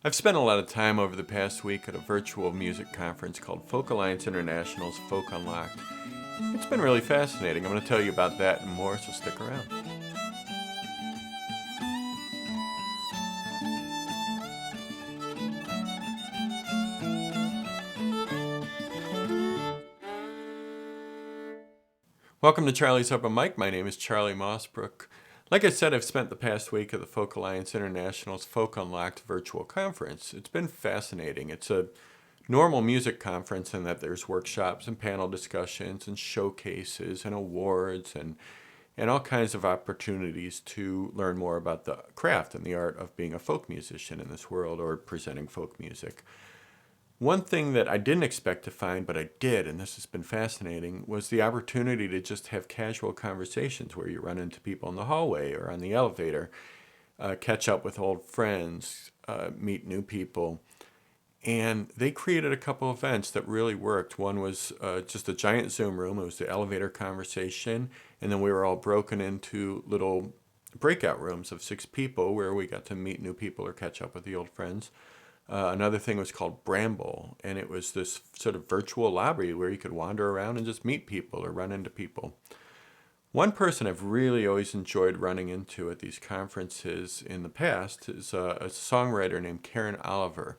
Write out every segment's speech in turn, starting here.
I've spent a lot of time over the past week at a virtual music conference called Folk Alliance International's Folk Unlocked. It's been really fascinating. I'm going to tell you about that and more, so stick around. Welcome to Charlie's Open Mic. My name is Charlie Mosbrook. Like I said, I've spent the past week at the Folk Alliance International's Folk Unlocked virtual conference. It's been fascinating. It's a normal music conference in that there's workshops and panel discussions and showcases and awards and all kinds of opportunities to learn more about the craft and the art of being a folk musician in this world or presenting folk music. One thing that I didn't expect to find, but I did, and this has been fascinating, was the opportunity to just have casual conversations where you run into people in the hallway or on the elevator, catch up with old friends, meet new people. And they created a couple of events that really worked. One was just a giant Zoom room. It was the elevator conversation. And then we were all broken into little breakout rooms of 6 people where we got to meet new people or catch up with the old friends. Another thing was called Bramble, and it was this sort of virtual lobby where you could wander around and just meet people or run into people. One person I've really always enjoyed running into at these conferences in the past is a songwriter named Karyn Oliver.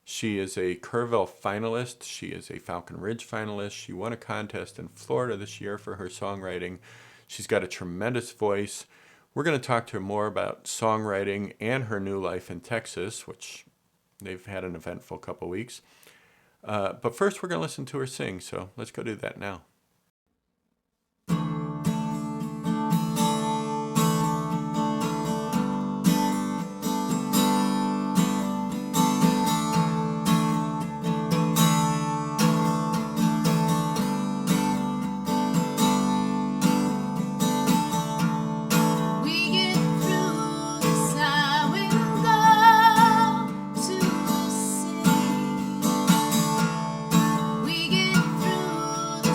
She is a Kerrville finalist. She is a Falcon Ridge finalist. She won a contest in Florida this year for her songwriting. She's got a tremendous voice. We're going to talk to her more about songwriting and her new life in Texas, which they've had an eventful couple weeks. But first, we're going to listen to her sing, so let's go do that now. We get through the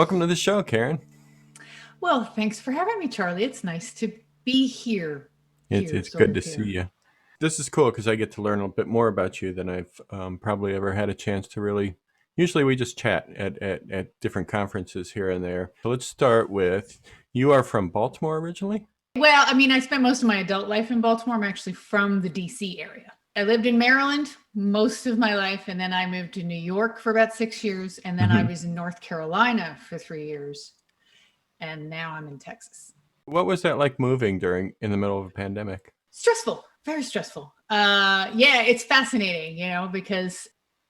Welcome to the show, Karyn. Well, thanks for having me, Charlie. It's nice to be here. It's Sort good of to see here. you. This is cool because I get to learn a bit more about you than I've probably ever had a chance to really. Usually we just chat at different conferences here and there. So let's start with you are from Baltimore originally? Well, I mean, I spent most of my adult life in Baltimore. I'm actually from the DC area. I lived in Maryland most of my life, and then I moved to New York for about 6 years, and then I Hmm. was in North Carolina for 3 years, and now I'm in Texas. What was that like moving in the middle of a pandemic? Stressful, very stressful. Yeah, it's fascinating, because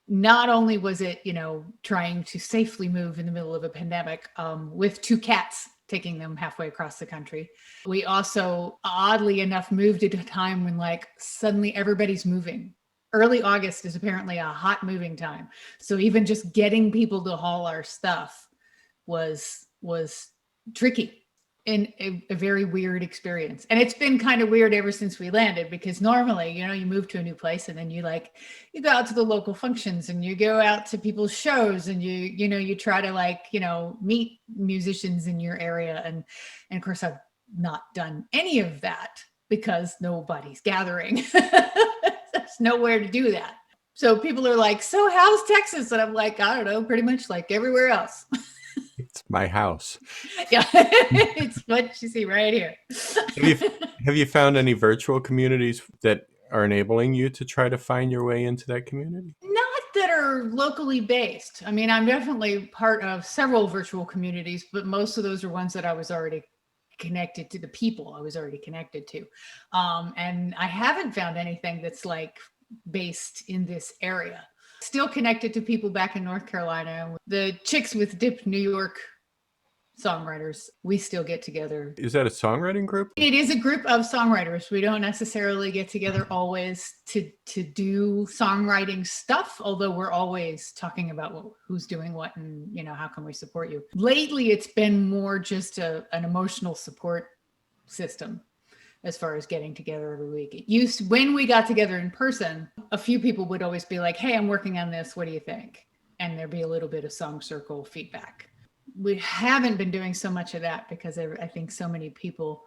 not only was it, trying to safely move in the middle of a pandemic with two cats taking them halfway across the country. We also, oddly enough, moved at a time when like suddenly everybody's moving. Early August is apparently a hot moving time. So even just getting people to haul our stuff was tricky and a very weird experience. And it's been kind of weird ever since we landed, because normally, you move to a new place and then you go out to the local functions and you go out to people's shows and you try to meet musicians in your area. And of course I've not done any of that because nobody's gathering. There's nowhere to do that. So people are like, so how's Texas? And I'm like, I don't know, pretty much like everywhere else. It's my house. Yeah, it's what you see right here. Have you have you found any virtual communities that are enabling you to try to find your way into that community? Not that are locally based. I mean, I'm definitely part of several virtual communities, but most of those are ones that I was already connected to, the people I was already connected to. And I haven't found anything that's like based in this area. Still connected to people back in North Carolina. The Chicks with Dip New York songwriters, we still get together. Is that a songwriting group? It is a group of songwriters. We don't necessarily get together always to do songwriting stuff, although we're always talking about who's doing what and how can we support you. Lately it's been more just an emotional support system as far as getting together every week. It used, when we got together in person, a few people would always be like, hey, I'm working on this, what do you think? And there'd be a little bit of song circle feedback. We haven't been doing so much of that because I think so many people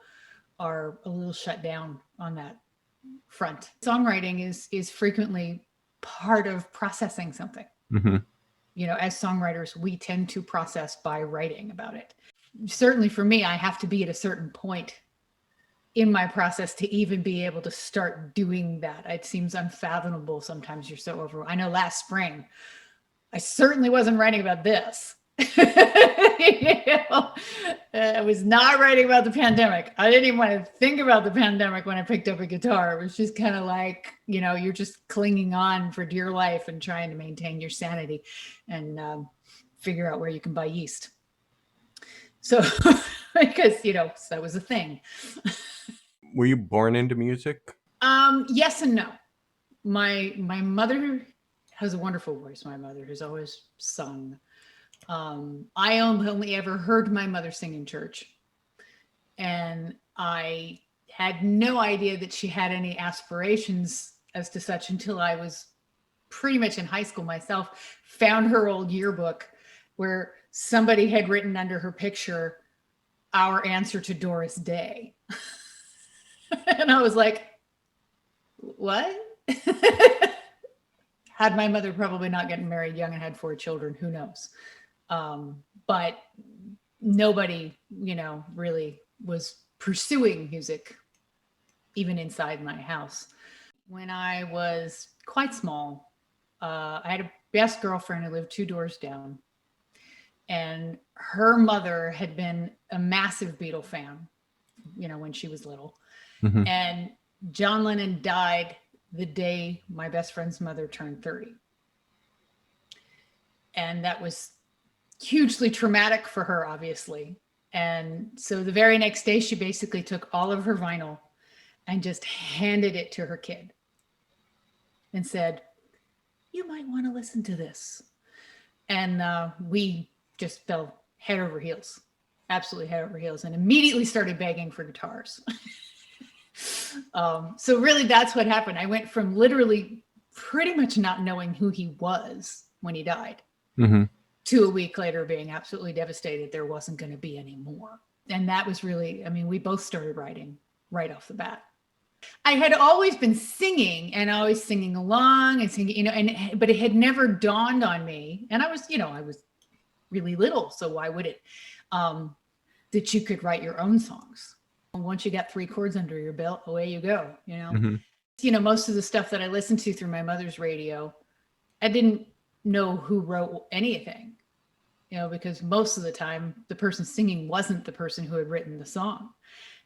are a little shut down on that front. Songwriting is frequently part of processing something. Mm-hmm. As songwriters, we tend to process by writing about it. Certainly for me, I have to be at a certain point in my process to even be able to start doing that. It seems unfathomable sometimes. You're so overwhelmed. I know last spring, I certainly wasn't writing about this. I was not writing about the pandemic. I didn't even want to think about the pandemic when I picked up a guitar. It was just kind of like, you're just clinging on for dear life and trying to maintain your sanity and figure out where you can buy yeast. So, because, that was a thing. Were you born into music? Yes and no. My mother has a wonderful voice. My mother has always sung. I only ever heard my mother sing in church, and I had no idea that she had any aspirations as to such until I was pretty much in high school myself, found her old yearbook where somebody had written under her picture, our answer to Doris Day. And I was like, what? Had my mother probably not gotten married young and had 4 children, who knows? But nobody, really was pursuing music, even inside my house. When I was quite small, I had a best girlfriend who lived 2 doors down. And her mother had been a massive Beatle fan, when she was little. Mm-hmm. And John Lennon died the day my best friend's mother turned 30. And that was hugely traumatic for her, obviously. And so the very next day, she basically took all of her vinyl and just handed it to her kid and said, you might want to listen to this. And we just fell head over heels, absolutely head over heels, and immediately started begging for guitars. So really that's what happened. I went from literally pretty much not knowing who he was when he died, Mm-hmm. to a week later being absolutely devastated there wasn't going to be any more. And that was really, I mean, we both started writing right off the bat. I had always been singing and always singing along and singing, you know, but it had never dawned on me. And I was, you know, I was really little, so why would it, that you could write your own songs. Once you got 3 chords under your belt, away you go, you know. Mm-hmm. You know, most of the stuff that I listened to through my mother's radio, I didn't know who wrote anything, you know, because most of the time the person singing wasn't the person who had written the song.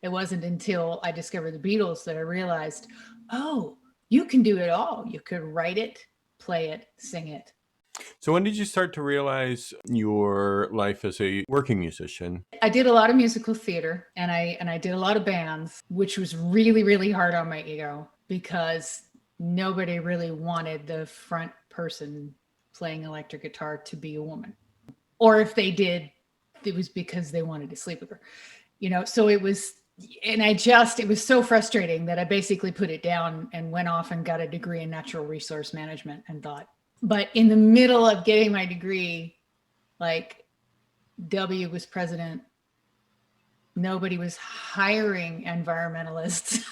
It wasn't until I discovered the Beatles that I realized, oh, you can do it all. You could write it, play it, sing it. So when did you start to realize your life as a working musician? I did a lot of musical theater and I did a lot of bands, which was really, really hard on my ego because nobody really wanted the front person playing electric guitar to be a woman. Or if they did, it was because they wanted to sleep with her. You know, so it was, and it was so frustrating that I basically put it down and went off and got a degree in natural resource management and thought, but in the middle of getting my degree, like W was president, nobody was hiring environmentalists.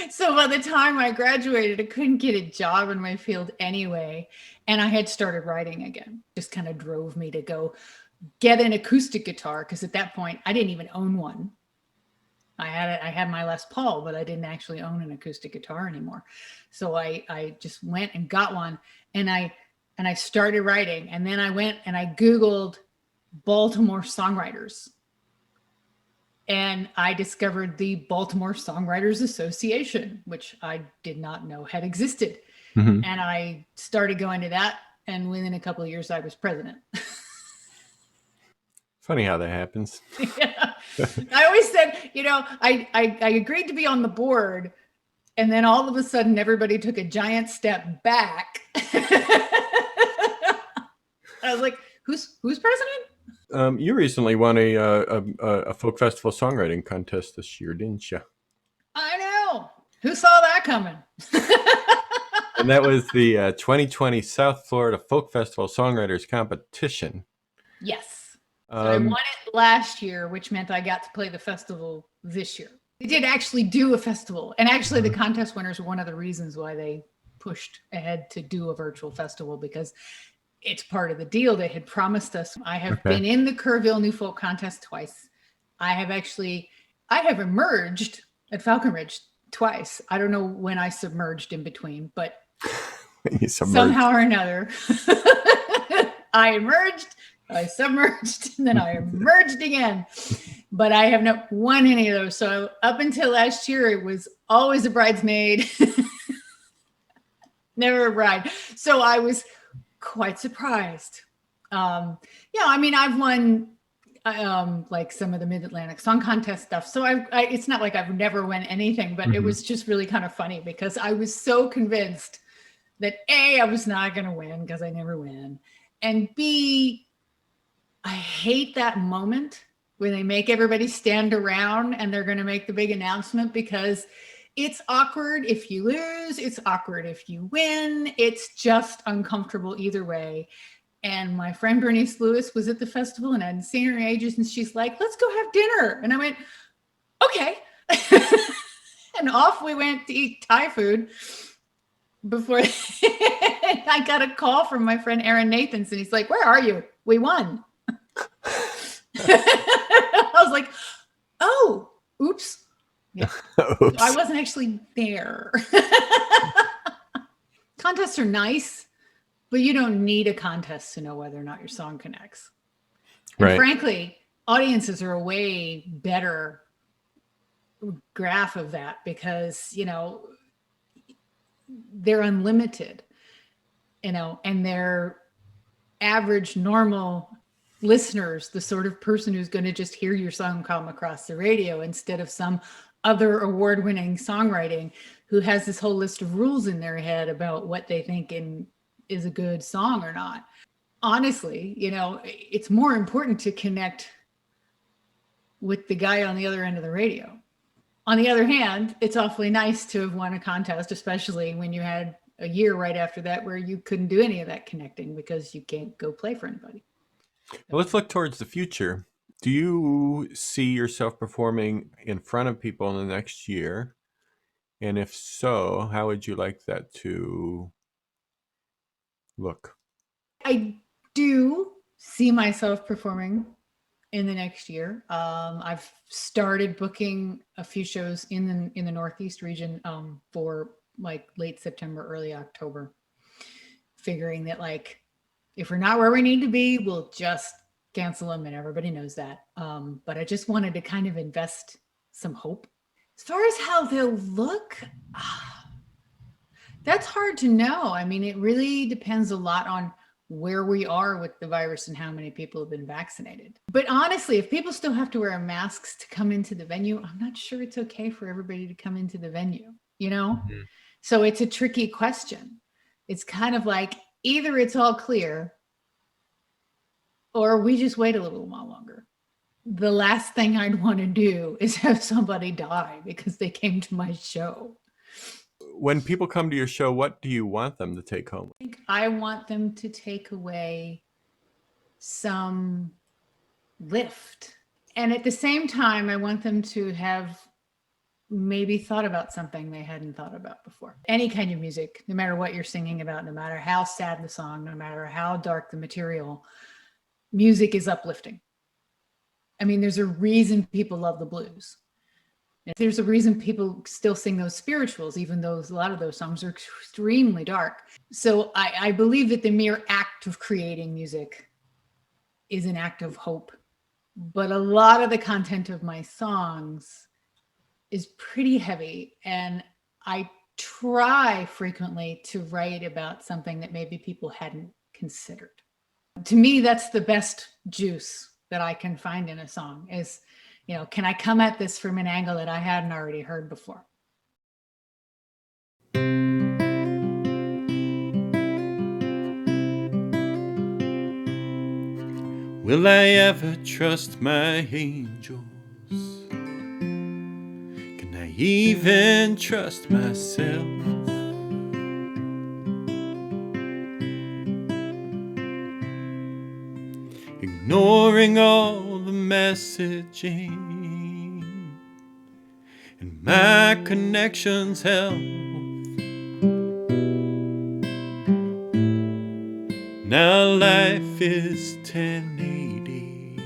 So by the time I graduated, I couldn't get a job in my field anyway. And I had started writing again. Just kind of drove me to go get an acoustic guitar. Because at that point, I didn't even own one. I had my Les Paul, but I didn't actually own an acoustic guitar anymore. So I just went and got one and I started writing. And then I went and I Googled Baltimore songwriters. And I discovered the Baltimore Songwriters Association, which I did not know had existed. Mm-hmm. And I started going to that. And within a couple of years, I was president. Funny how that happens. Yeah. I always said, you know, I agreed to be on the board. And then all of a sudden, everybody took a giant step back. I was like, who's president? You recently won a folk festival songwriting contest this year, didn't you? I know. Who saw that coming? And that was the 2020 South Florida Folk Festival Songwriters Competition. Yes. So I won it last year, which meant I got to play the festival this year. They did actually do a festival. And actually the contest winners were one of the reasons why they pushed ahead to do a virtual festival, because it's part of the deal. They had promised us. I have been in the Kerrville New Folk Contest twice. I have emerged at Falcon Ridge twice. I don't know when I submerged in between, but somehow or another, I emerged, I submerged, and then I emerged again. But I have not won any of those. So up until last year, it was always a bridesmaid, never a bride. So I was quite surprised. Yeah, I mean, I've won like some of the Mid-Atlantic Song Contest stuff. So it's not like I've never won anything, but it was just really kind of funny because I was so convinced that A, I was not going to win because I never win. And B, I hate that moment when they make everybody stand around and they're going to make the big announcement, because it's awkward if you lose. It's awkward if you win. It's just uncomfortable either way. And my friend Bernice Lewis was at the festival and I hadn't seen her in ages. And she's like, let's go have dinner. And I went, okay. And off we went to eat Thai food before I got a call from my friend Aaron Nathans. And he's like, where are you? We won. I was like, oh, oops. Yeah. Oops. I wasn't actually there. Contests are nice, but you don't need a contest to know whether or not your song connects. And frankly, audiences are a way better graph of that because, you know, they're unlimited, you know, and they're average, normal listeners, the sort of person who's going to just hear your song come across the radio instead of some other award-winning songwriting who has this whole list of rules in their head about what they think is a good song or not. Honestly, you know, it's more important to connect with the guy on the other end of the radio. On the other hand, it's awfully nice to have won a contest, especially when you had a year right after that where you couldn't do any of that connecting because you can't go play for anybody. Well, let's look towards the future. Do you see yourself performing in front of people in the next year? And if so, how would you like that to look? I do see myself performing in the next year. I've started booking a few shows in the Northeast region for like late September, early October, figuring that like if we're not where we need to be, we'll just cancel them, and everybody knows that. But I just wanted to kind of invest some hope. As far as how they'll look, that's hard to know. I mean, it really depends a lot on where we are with the virus and how many people have been vaccinated. But honestly, if people still have to wear masks to come into the venue, I'm not sure it's okay for everybody to come into the venue, you know? Mm-hmm. So it's a tricky question. It's kind of like either it's all clear or we just wait a little while longer. The last thing I'd want to do is have somebody die because they came to my show. When people come to your show, what do you want them to take home? I want them to take away some lift. And at the same time, I want them to have maybe thought about something they hadn't thought about before. Any kind of music, no matter what you're singing about, no matter how sad the song, no matter how dark the material, music is uplifting. I mean, there's a reason people love the blues. There's a reason people still sing those spirituals, even though a lot of those songs are extremely dark. So I believe that the mere act of creating music is an act of hope. But a lot of the content of my songs is pretty heavy. And I try frequently to write about something that maybe people hadn't considered. To me, that's the best juice that I can find in a song is, you know, can I come at this from an angle that I hadn't already heard before? Will I ever trust my angels? Can I even trust myself? Ignoring all the messaging and my connections help. Now life is 1080.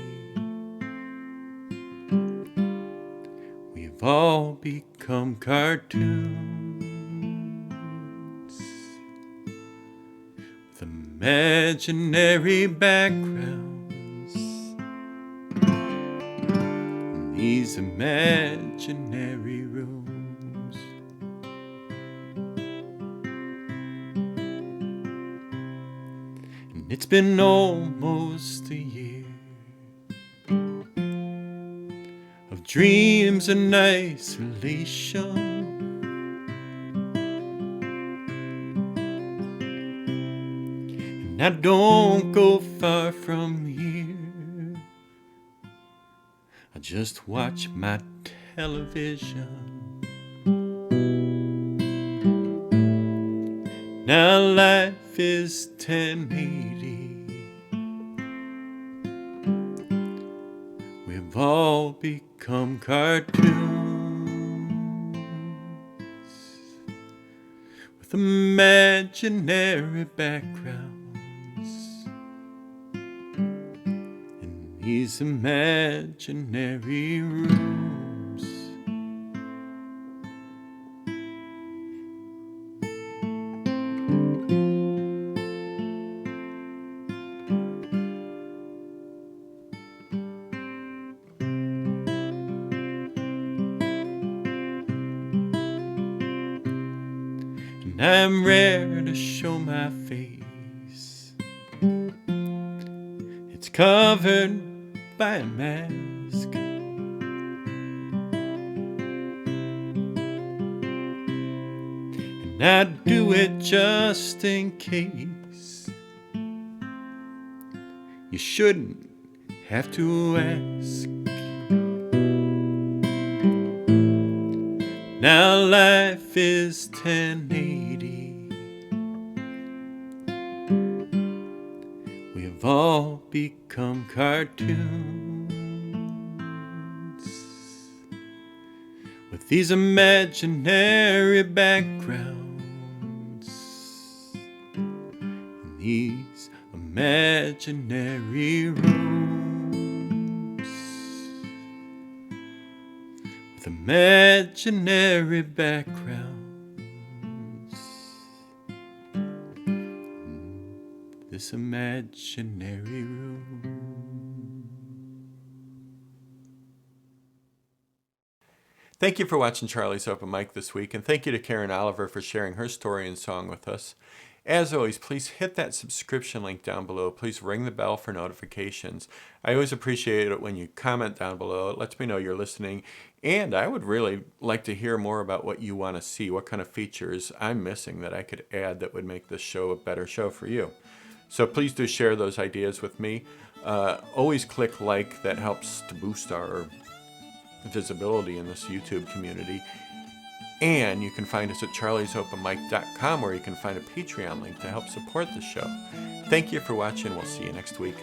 We've all become cartoons with imaginary backgrounds in these imaginary rooms. And it's been almost a year of dreams and isolation. And I don't go far from here. I just watch my television. Now life is 1080. We've all become cartoons with imaginary backgrounds in these imaginary rooms. I'm rare to show my face. It's covered by a mask. And I do it just in case. You shouldn't have to ask. Now life is 1080. have all become cartoons. With these imaginary backgrounds, in these imaginary rooms, with imaginary backgrounds, in this imaginary room. Thank you for watching Charlie's Open Mic this week, and thank you to Karyn Oliver for sharing her story and song with us. As always, please hit that subscription link down below. Please ring the bell for notifications. I always appreciate it when you comment down below. It lets me know you're listening, and I would really like to hear more about what you want to see, what kind of features I'm missing that I could add that would make this show a better show for you. So please do share those ideas with me. Always click like. That helps to boost our visibility in this YouTube community. And you can find us at charliesopenmic.com, where you can find a Patreon link to help support the show. Thank you for watching. We'll see you next week.